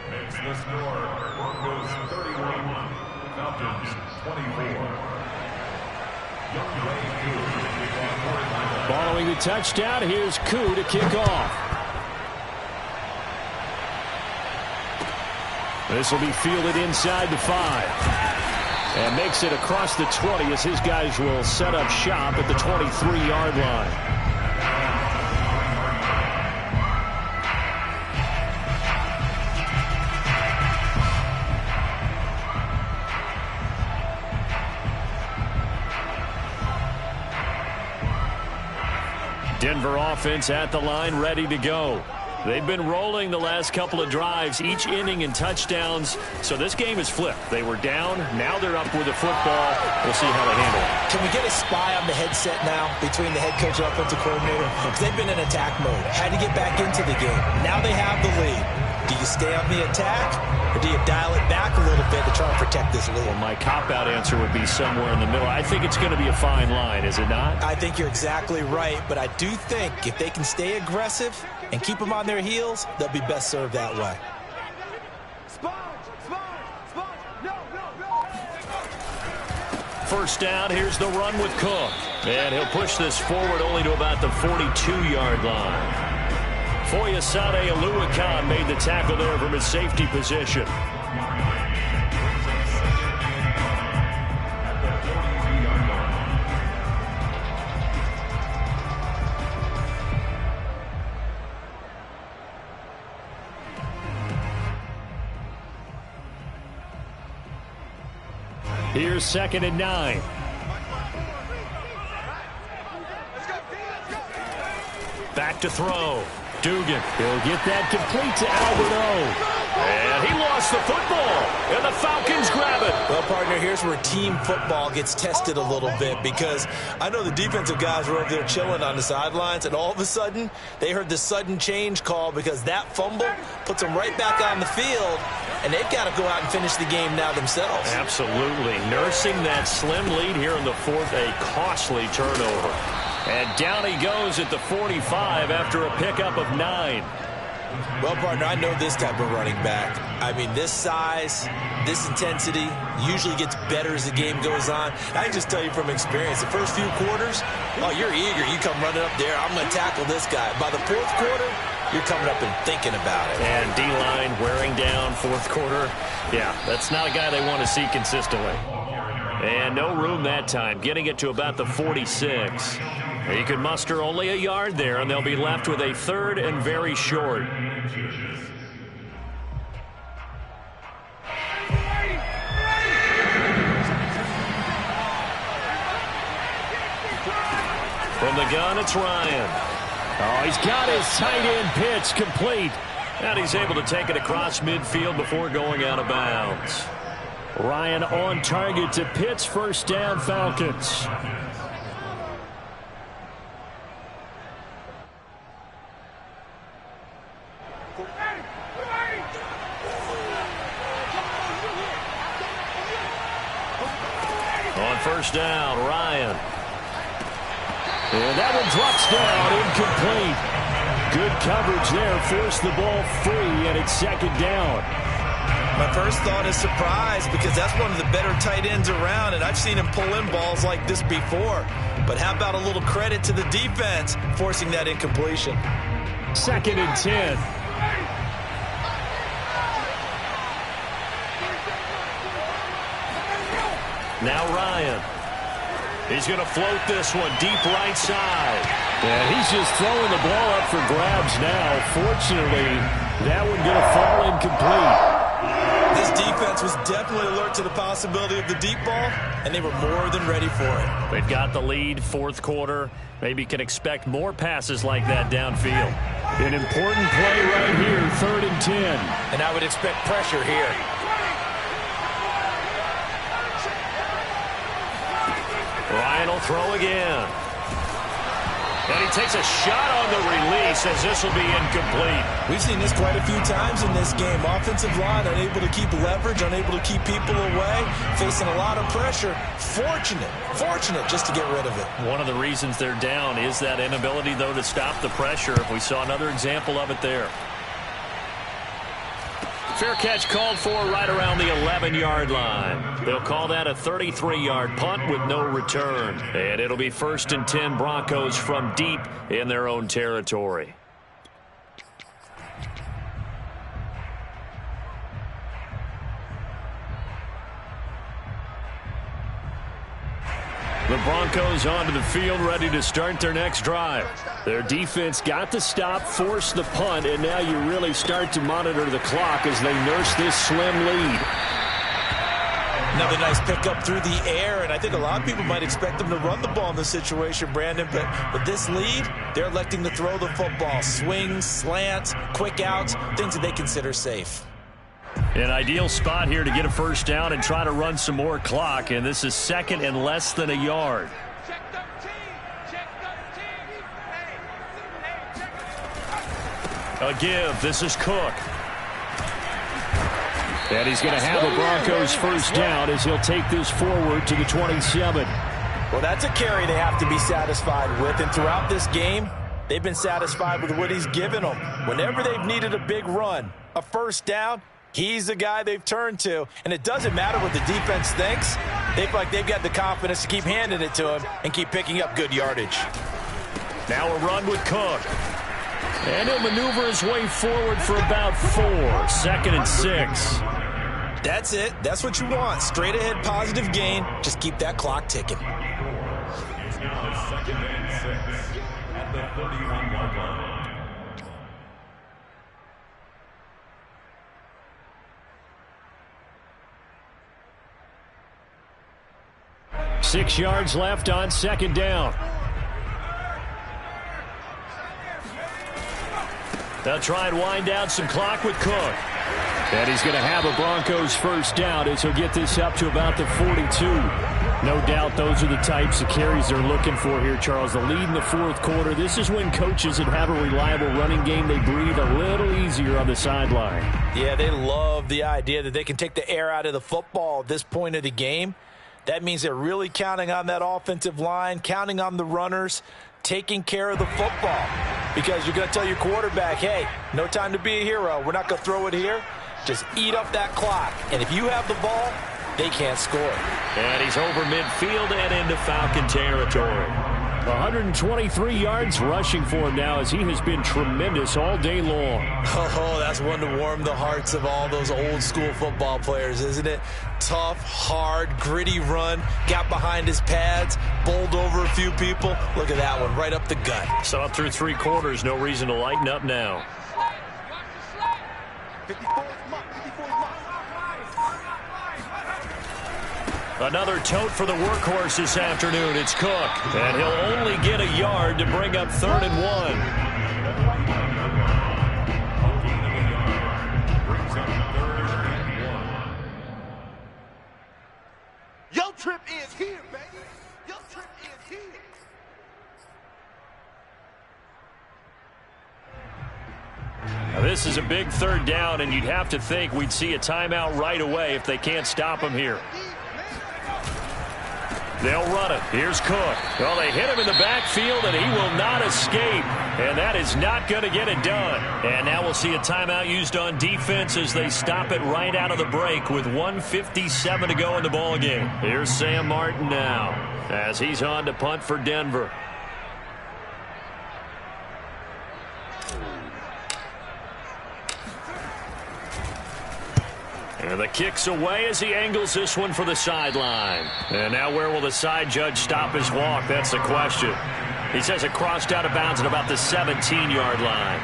Makes the score. Broncos 31, Falcons 24. Following the touchdown, here's Koo to kick off. This will be fielded inside the 5. And makes it across the 20 as his guys will set up shop at the 23-yard line. Denver offense at the line, ready to go. They've been rolling the last couple of drives, each inning in touchdowns. So this game is flipped. They were down. Now they're up with the football. We'll see how they handle it. Can we get a spy on the headset now between the head coach and offensive coordinator? Because they've been in attack mode. Had to get back into the game. Now they have the lead. Do you stay on the attack, or do you dial it back a little bit to try and protect this lead? Well, my cop-out answer would be somewhere in the middle. I think it's going to be a fine line, is it not? I think you're exactly right, but I do think if they can stay aggressive and keep them on their heels, they'll be best served that way. First down, here's the run with Cook. And he'll push this forward only to about the 42-yard line. Foyesade Oluwakan made the tackle there from his safety position. Here's 2nd and 9. Back to throw. Dugan. He'll get that complete to Albert O. And he lost the football. And the Falcons grab it. Well, partner, here's where team football gets tested a little bit, because I know the defensive guys were over there chilling on the sidelines, and all of a sudden they heard the sudden change call because that fumble puts them right back on the field, and they've got to go out and finish the game now themselves. Absolutely. Nursing that slim lead here in the fourth, a costly turnover. And down he goes at the 45 after a pickup of 9. Well, partner, I know this type of running back. I mean, this size, this intensity usually gets better as the game goes on. I can just tell you from experience, the first few quarters, oh, you're eager. You come running up there, I'm going to tackle this guy. By the fourth quarter, you're coming up and thinking about it. And D-line wearing down fourth quarter. Yeah, that's not a guy they want to see consistently. And no room that time, getting it to about the 46. He can muster only a yard there, and they'll be left with a 3rd and very short. From the gun, it's Ryan. Oh, he's got his tight end pitch complete. And he's able to take it across midfield before going out of bounds. Ryan on target to Pitts, first down, Falcons. On first down, Ryan. And that one drops down, incomplete. Good coverage there, forced the ball free, and it's 2nd down. My first thought is surprise, because that's one of the better tight ends around, and I've seen him pull in balls like this before. But how about a little credit to the defense forcing that incompletion? 2nd and 10. Now Ryan. He's going to float this one deep right side. And he's just throwing the ball up for grabs now. Fortunately, that one going to fall incomplete. This defense was definitely alert to the possibility of the deep ball, and they were more than ready for it. They've got the lead, fourth quarter. Maybe can expect more passes like that downfield. An important play right here, 3rd and 10. And I would expect pressure here. Ryan will throw again. And he takes a shot on the release as this will be incomplete. We've seen this quite a few times in this game. Offensive line unable to keep leverage, unable to keep people away, facing a lot of pressure. Fortunate just to get rid of it. One of the reasons they're down is that inability, though, to stop the pressure. We saw another example of it there. Fair catch called for right around the 11-yard line. They'll call that a 33-yard punt with no return. And it'll be 1st and 10 Broncos from deep in their own territory. The Broncos onto the field, ready to start their next drive. Their defense got the stop, forced the punt, and now you really start to monitor the clock as they nurse this slim lead. Another nice pickup through the air, and I think a lot of people might expect them to run the ball in this situation, Brandon, but with this lead, they're electing to throw the football. Swings, slants, quick outs, things that they consider safe. An ideal spot here to get a first down and try to run some more clock, and this is second and less than a yard. A give. This is Cook. And he's going to have a Broncos first down as he'll take this forward to the 27. Well, that's a carry they have to be satisfied with, and throughout this game, they've been satisfied with what he's given them. Whenever they've needed a big run, a first down, he's the guy they've turned to, and it doesn't matter what the defense thinks. They feel like they've got the confidence to keep handing it to him and keep picking up good yardage. Now a run with Cook. And he'll maneuver his way forward for about 4. 2nd and 6. That's it. That's what you want. Straight ahead positive gain. Just keep that clock ticking. It's now 2nd and 6 at the 31-yard line. Six yards left on second down. They'll try and wind down some clock with Cook. And he's going to have a Broncos first down as he'll get this up to about the 42. No doubt those are the types of carries they're looking for here, Charles. The lead in the fourth quarter. This is when coaches that have a reliable running game, they breathe a little easier on the sideline. Yeah, they love the idea that they can take the air out of the football at this point of the game. That means they're really counting on that offensive line, counting on the runners, taking care of the football. Because you're going to tell your quarterback, hey, no time to be a hero. We're not going to throw it here. Just eat up that clock. And if you have the ball, they can't score. And he's over midfield and into Falcon territory. 123 yards rushing for him now as he has been tremendous all day long. Oh, that's one to warm the hearts of all those old school football players, isn't it? Tough, hard, gritty run, got behind his pads, bowled over a few people. Look at that one, right up the gut. So up through 3 quarters, no reason to lighten up now. Another tote for the workhorse this afternoon. It's Cook. And he'll only get a yard to bring up 3rd and 1. Your trip is here, baby. Your trip is here. Now this is a big 3rd down, and you'd have to think we'd see a timeout right away if they can't stop him here. They'll run it. Here's Cook. Well, they hit him in the backfield, and he will not escape. And that is not going to get it done. And now we'll see a timeout used on defense as they stop it right out of the break with 1:57 to go in the ballgame. Here's Sam Martin now as he's on to punt for Denver. And the kick's away as he angles this one for the sideline. And now where will the side judge stop his walk? That's the question. He says it crossed out of bounds at about the 17-yard line.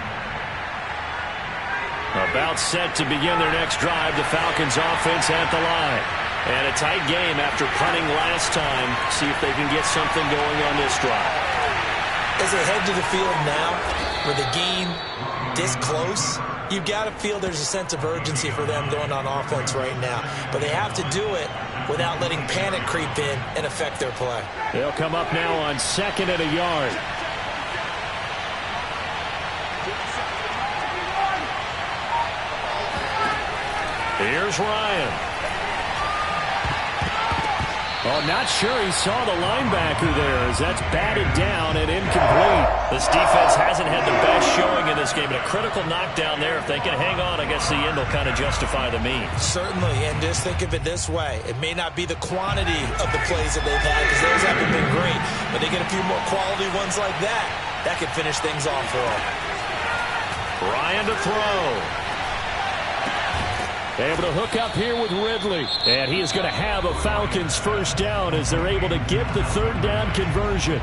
About set to begin their next drive. The Falcons offense at the line. And a tight game after punting last time. See if they can get something going on this drive. As they head to the field now, with the game this close, you've got to feel there's a sense of urgency for them going on offense right now. But they have to do it without letting panic creep in and affect their play. They'll come up now on 2nd and a yard. Here's Ryan. Oh, not sure he saw the linebacker there as that's batted down and incomplete. This defense hasn't had the best showing in this game, but a critical knockdown there. If they can hang on, I guess the end will kind of justify the means. Certainly, and just think of it this way. It may not be the quantity of the plays that they've had because those haven't been great, but they get a few more quality ones like that. That could finish things off for them. Ryan to throw. Able to hook up here with Ridley. And he is going to have a Falcons first down as they're able to get the 3rd down conversion.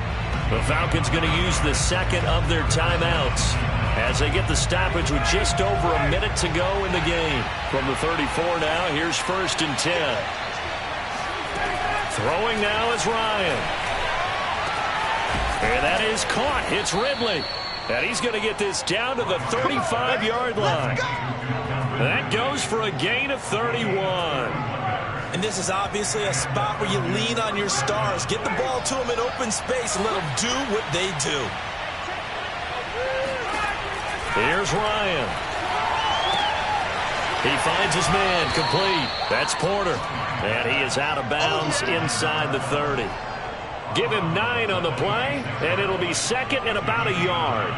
The Falcons going to use the 2nd of their timeouts as they get the stoppage with just over a minute to go in the game. From the 34 now, here's 1st and 10. Throwing now is Ryan. And that is caught. It's Ridley. And he's going to get this down to the 35-yard line. That goes for a gain of 31. And this is obviously a spot where you lean on your stars. Get the ball to them in open space and let them do what they do. Here's Ryan. He finds his man complete. That's Porter. And he is out of bounds inside the 30. Give him 9 on the play, and it'll be second and about a yard.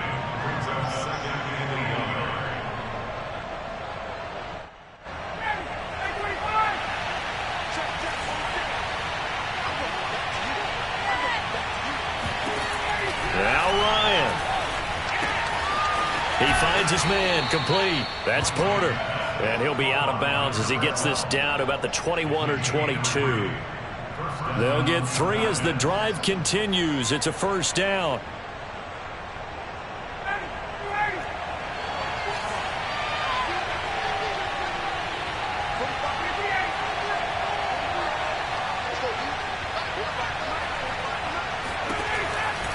Now Ryan. He finds his man complete. That's Porter. And he'll be out of bounds as he gets this down to about the 21 or 22. They'll get 3 as the drive continues. It's a first down.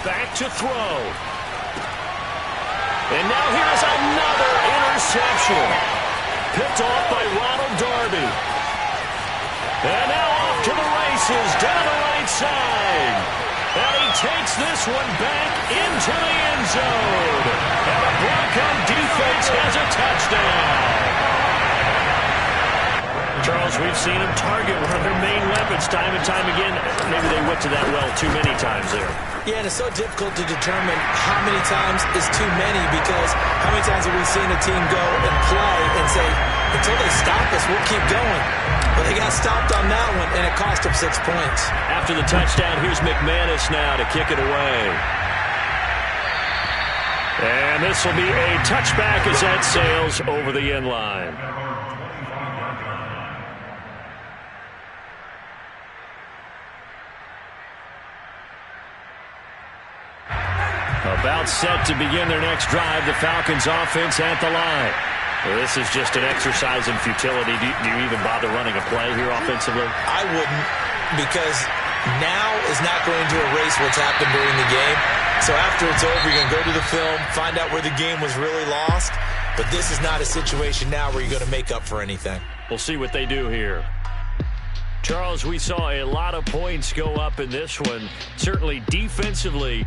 Back to throw. And now here's another interception. Picked off by Ronald Darby. And now off to the races down the right side. And he takes this one back into the end zone. And the Bronco defense has a touchdown. Charles, we've seen him target one of their main weapons time and time again. Maybe they went to that well too many times there. Yeah, and it's so difficult to determine how many times is too many, because how many times have we seen a team go and play and say, until they stop us, we'll keep going. But they got stopped on that one, and it cost them 6 points. After the touchdown, here's McManus now to kick it away. And this will be a touchback as that sails over the end line. About set to begin their next drive, the Falcons offense at the line. Well, this is just an exercise in futility. Do you even bother running a play here offensively? I wouldn't, because now is not going to erase what's happened during the game. So after it's over, you're going to go to the film, find out where the game was really lost. But this is not a situation now where you're going to make up for anything. We'll see what they do here. Charles, we saw a lot of points go up in this one. Certainly defensively,